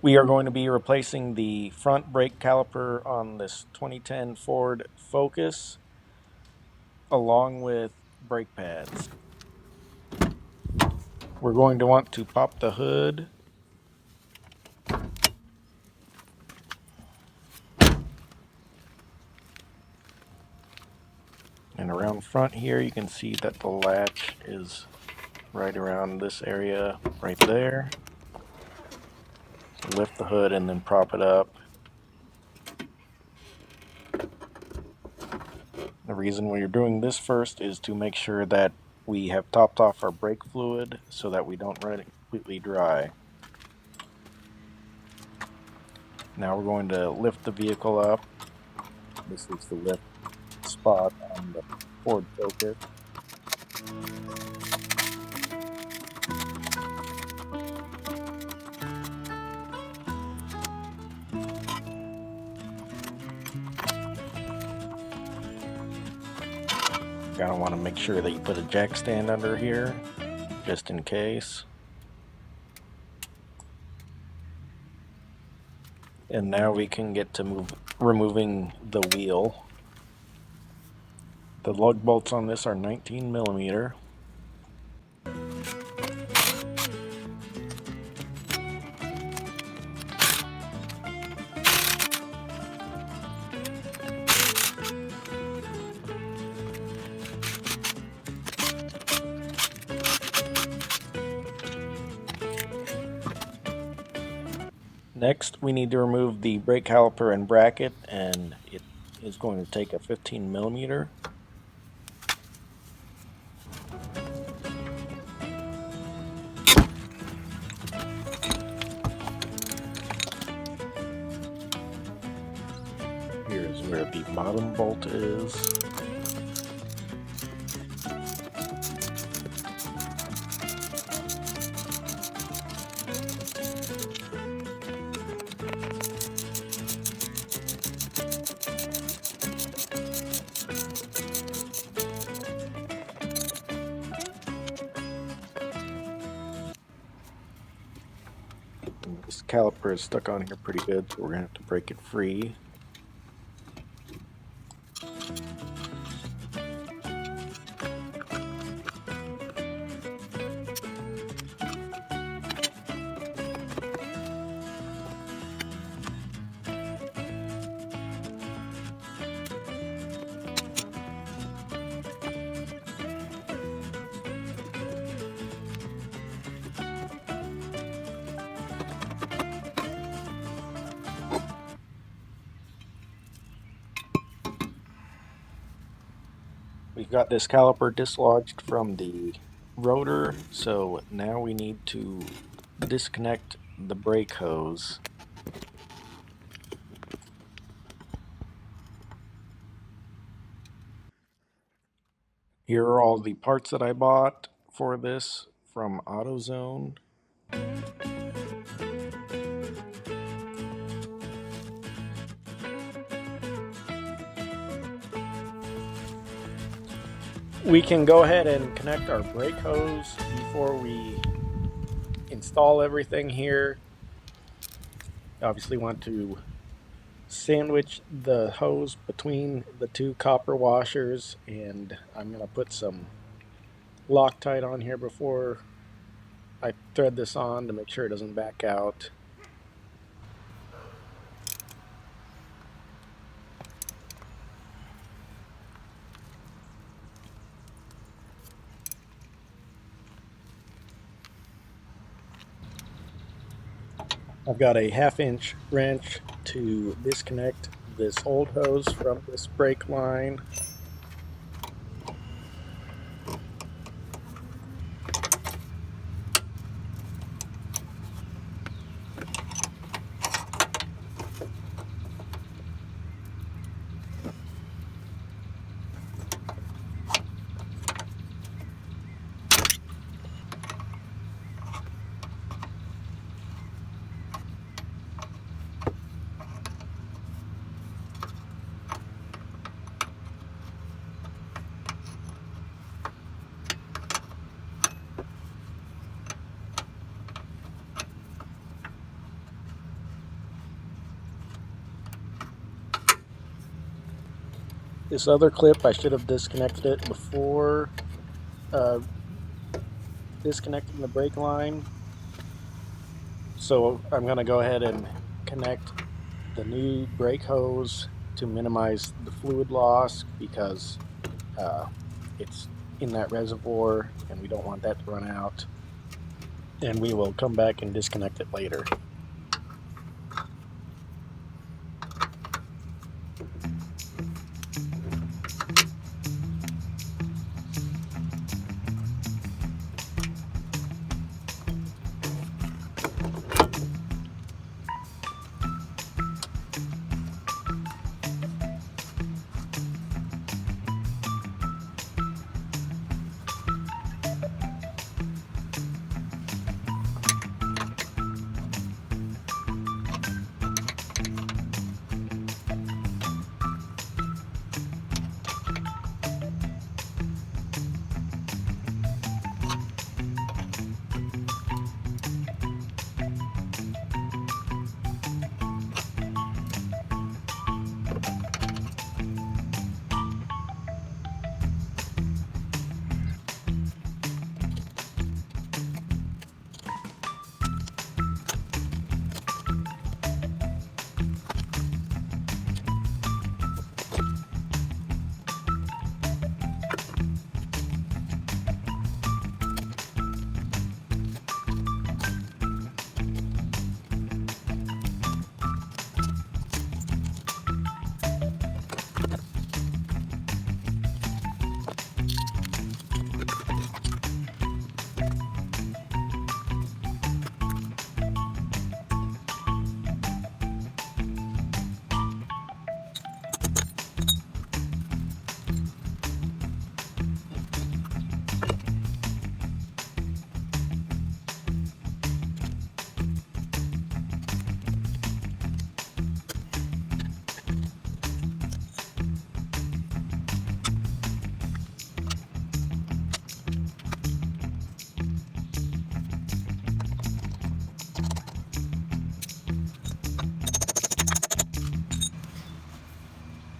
We are going to be replacing the front brake caliper on this 2010 Ford Focus along with brake pads. We're going to want to pop the hood and around front here you can see that the latch is right around this area right there. So lift the hood and then prop it up. The reason we're doing this first is to make sure that we have topped off our brake fluid so that we don't run it completely dry. Now we're going to lift the vehicle up. This is the lift spot on the Ford Focus. Gotta want to make sure that you put a jack stand under here, just in case. And now we can get to removing the wheel. The lug bolts on this are 19 millimeter. Next, we need to remove the brake caliper and bracket, and it is going to take a 15 millimeter. Here's where the bottom bolt is. This caliper is stuck on here pretty good, so we're going to have to break it free. We've got this caliper dislodged from the rotor, so now we need to disconnect the brake hose. Here are all the parts that I bought for this from AutoZone. We can go ahead and connect our brake hose before we install everything here. Obviously want to sandwich the hose between the two copper washers, and I'm going to put some Loctite on here before I thread this on to make sure it doesn't back out. I've got a 1/2-inch wrench to disconnect this old hose from this brake line. This other clip, I should have disconnected it before disconnecting the brake line. So I'm going to go ahead and connect the new brake hose to minimize the fluid loss, because it's in that reservoir and we don't want that to run out. And we will come back and disconnect it later.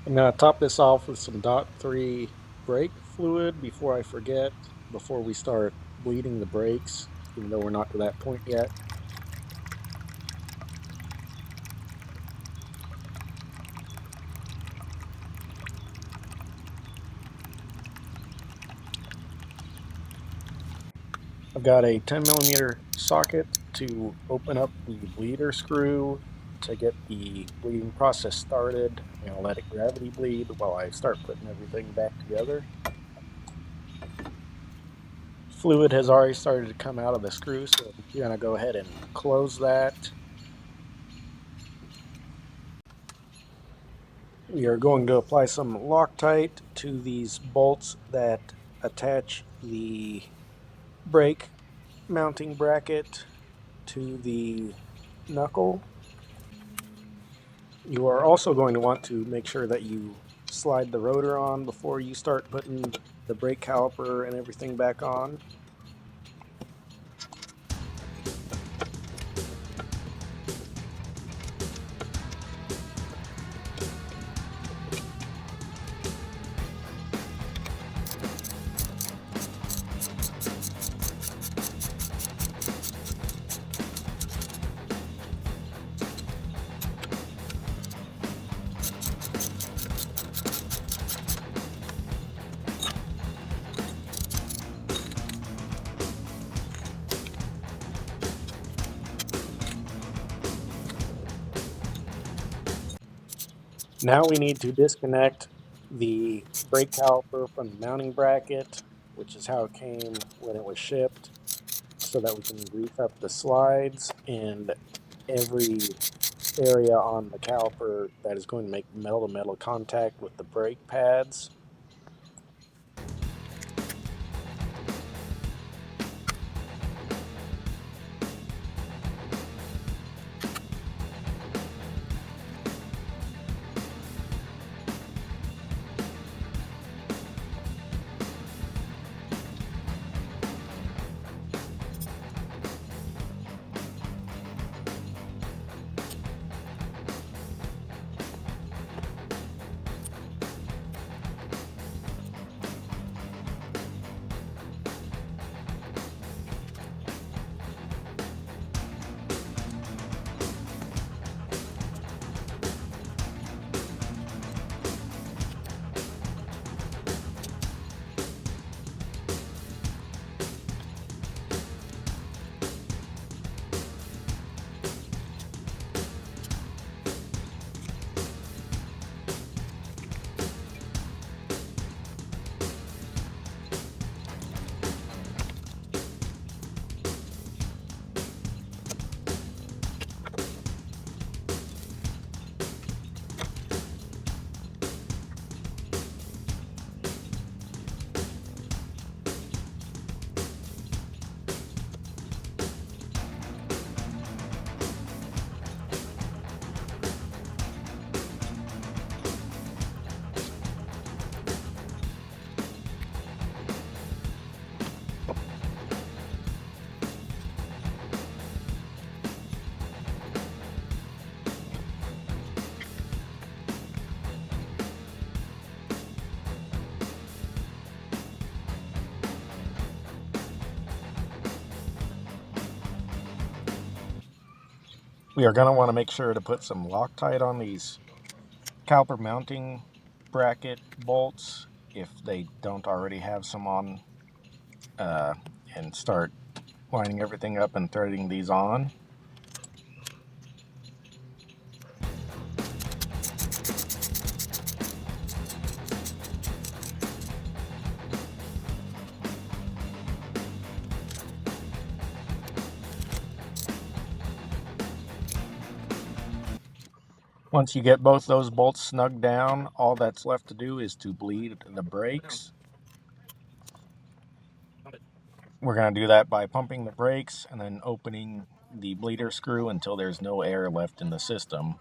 I'm going to top this off with some .3 brake fluid before I forget, before we start bleeding the brakes, even though we're not to that point yet. I've got a 10mm socket to open up the bleeder screw to get the bleeding process started. I'm going to let it gravity bleed while I start putting everything back together. Fluid has already started to come out of the screw, so I'm going to go ahead and close that. We are going to apply some Loctite to these bolts that attach the brake mounting bracket to the knuckle. You are also going to want to make sure that you slide the rotor on before you start putting the brake caliper and everything back on. Now we need to disconnect the brake caliper from the mounting bracket, which is how it came when it was shipped, so that we can grease up the slides and every area on the caliper that is going to make metal-to-metal contact with the brake pads. We are going to want to make sure to put some Loctite on these caliper mounting bracket bolts if they don't already have some on, and start lining everything up and threading these on. Once you get both those bolts snugged down, all that's left to do is to bleed the brakes. We're going to do that by pumping the brakes and then opening the bleeder screw until there's no air left in the system.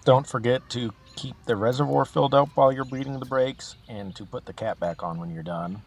Don't forget to keep the reservoir filled up while you're bleeding the brakes and to put the cap back on when you're done.